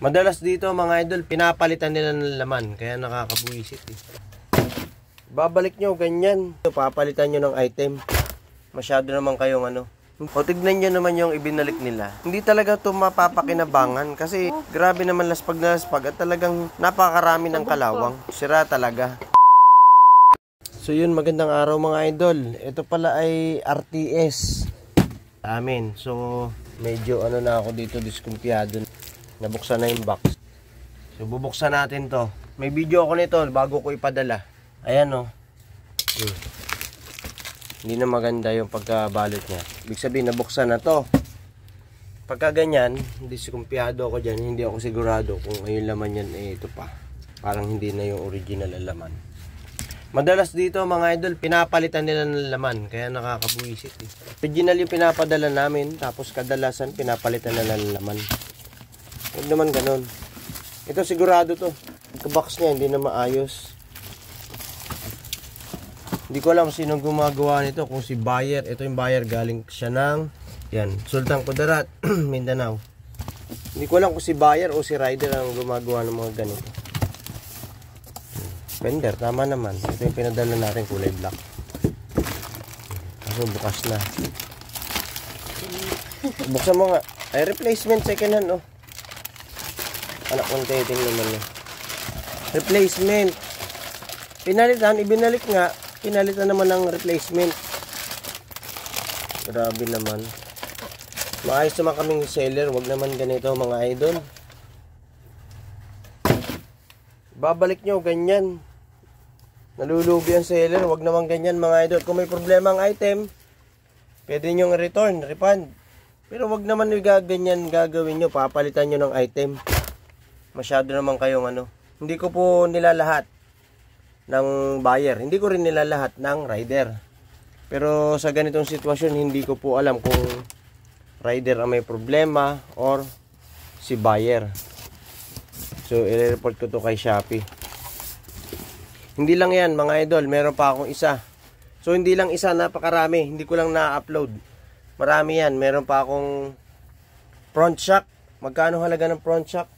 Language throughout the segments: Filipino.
Madalas dito mga idol, pinapalitan nila ng laman, kaya nakakabuisit eh. Babalik nyo ganyan, papalitan nyo ng item. Masyado naman kayong ano. O tignan nyo naman yung ibinalik nila. Hindi talaga ito mapapakinabangan kasi grabe naman laspag na laspag at talagang napakarami ng kalawang. Sira talaga. So yun, magandang araw mga idol. Ito pala ay RTS amin. So medyo ano na ako dito, diskumpiyado. Nabuksan na yung box. So bubuksan natin to. May video ako nito bago ko ipadala. Ayan o. Hindi na maganda yung pagkabalot niya. Ibig sabihin nabuksan na to. Pagka ganyan, diskumpiyado ako dyan. Hindi ako sigurado kung yung laman yan ito pa. Parang hindi na yung original na laman. Madalas dito mga idol, pinapalitan nila ng laman. Kaya nakakabuisit eh. Original yung pinapadala namin. Tapos kadalasan pinapalitan na ng laman. Huwag naman ganun. Ito sigurado to. Pagka-box niya hindi na maayos. Hindi ko alam sino gumagawa nito. Kung si buyer. Ito yung buyer, galing siya ng yan, Sultan Kudarat, Mindanao. Hindi ko alam kung si buyer o si rider ang gumagawa ng mga ganito. Fender, tama naman. Ito yung pinadala natin, kulay black. Kaso bukas na. Buksan mo nga. Ay, replacement second hand oh. Anak kong teting naman eh. Replacement. Pinalitan, ibinalik nga. Pinalitan naman ng replacement. Grabe naman. Maayos naman kaming seller. Wag naman ganito mga idol. Babalik nyo ganyan. Nalulugi ang seller. Wag naman ganyan mga idol. Kung may problema ang item, pwede nyo return, refund. Pero wag naman ganyan gagawin nyo. Papalitan nyo ng item. Masyado naman kayong ano. Hindi ko po nila lahat ng buyer. Hindi ko rin nila lahat ng rider. Pero sa ganitong sitwasyon, hindi ko po alam kung rider ang may problema or si buyer. So, i-report ko to kay Shopee. Hindi lang yan mga idol. Meron pa akong isa. So, hindi lang isa. Napakarami. Hindi ko lang na-upload. Marami yan. Meron pa akong front shock. Magkano halaga ng front shock?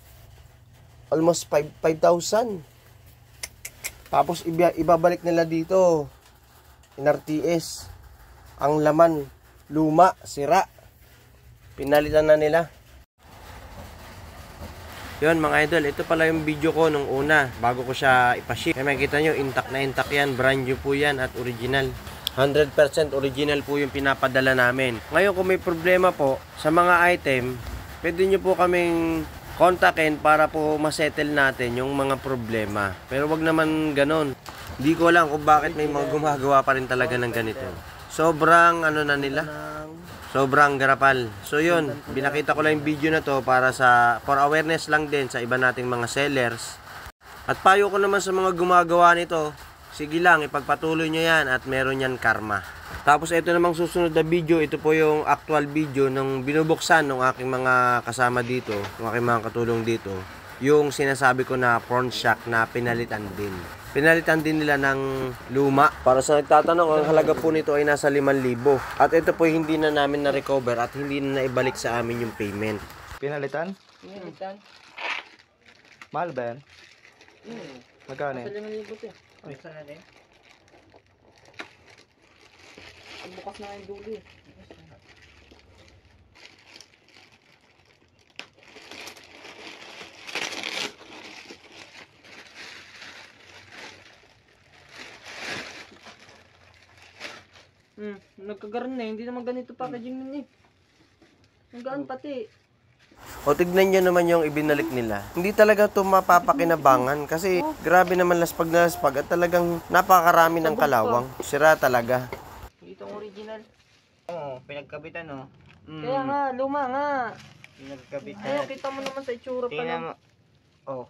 Almost 5,000. Tapos ibabalik nila dito in RTS. Ang laman luma, sira. Pinalitan na nila. Yun mga idol, ito pala yung video ko nung una bago ko siya ipaship. Kaya makikita nyo, intact na intact yan. Brand new po yan at original. 100% original po yung pinapadala namin. Ngayon kung may problema po sa mga item, pwede nyo po kaming kontakin para po masettle natin yung mga problema. Pero wag naman ganon. Hindi ko alam kung bakit may mga gumagawa pa rin talaga ng ganito. Sobrang ano na nila. Sobrang garapal. So yun, binakita ko lang yung video na to para for awareness lang din sa iba nating mga sellers. At payo ko naman sa mga gumagawa nito, sige lang, ipagpatuloy nyo yan at meron yan karma. Tapos ito namang susunod na video, ito po yung actual video ng binubuksan ng aking mga kasama dito, ng aking mga katulong dito. Yung sinasabi ko na front shock na pinalitan din. Pinalitan din nila ng luma. Para sa nagtatanong, ang halaga po nito ay nasa 5,000. At ito po hindi na namin na-recover at hindi na naibalik sa amin yung payment. Pinalitan? Pinalitan. Mahal ba yan? Magkano yan? Nasa 5,000 eh. Ay, sana din. Ang bukas na yung dulo eh. Nagkagaran na, hindi naman ganito packaging nun eh. Hanggaan pati. O tignan nyo naman yung ibinalik nila. Hindi talaga ito mapapakinabangan kasi grabe naman laspag na laspag at talagang napakarami ng kalawang. Sira talaga. Itong original. Oo, pinagkabitan oh. Kaya nga, luma nga. Pinagkabitan. Ayaw, kita mo naman sa itsura pa Tingnan lang. mo. Oh,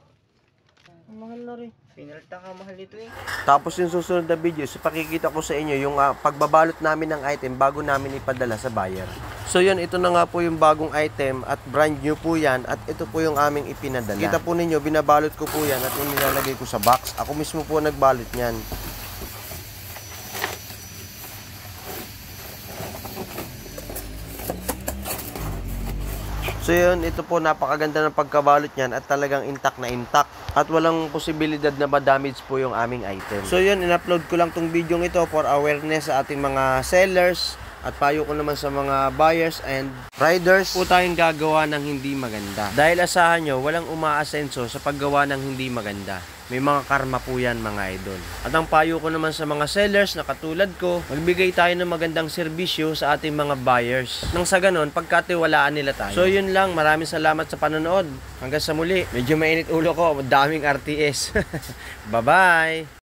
Ang mahal na rin. pinalitan ka, mahal ito eh. Tapos yung susunod na video, so pakikita ko sa inyo yung pagbabalot namin ng item bago namin ipadala sa buyer. So yun, ito na nga po yung bagong item at brand new po yan at ito po yung aming ipinadala. Kita po ninyo, binabalot ko po yan at nilalagay ko sa box. Ako mismo po nagbalot niyan. So yun, ito po napakaganda ng pagkabalot niyan at talagang intact na intact. At walang posibilidad na ma-damage po yung aming item. So yun, in-upload ko lang tong video ito for awareness sa ating mga sellers. At payo ko naman sa mga buyers and riders po tayong gagawa ng hindi maganda. Dahil asahan nyo, walang umaasenso sa paggawa ng hindi maganda. May mga karma po yan mga idol. At ang payo ko naman sa mga sellers na katulad ko, magbigay tayo ng magandang serbisyo sa ating mga buyers. Nang sa ganon, pagkatiwalaan nila tayo. So yun lang, maraming salamat sa panonood. Hanggang sa muli, medyo mainit ulo ko, daming RTS. Bye-bye!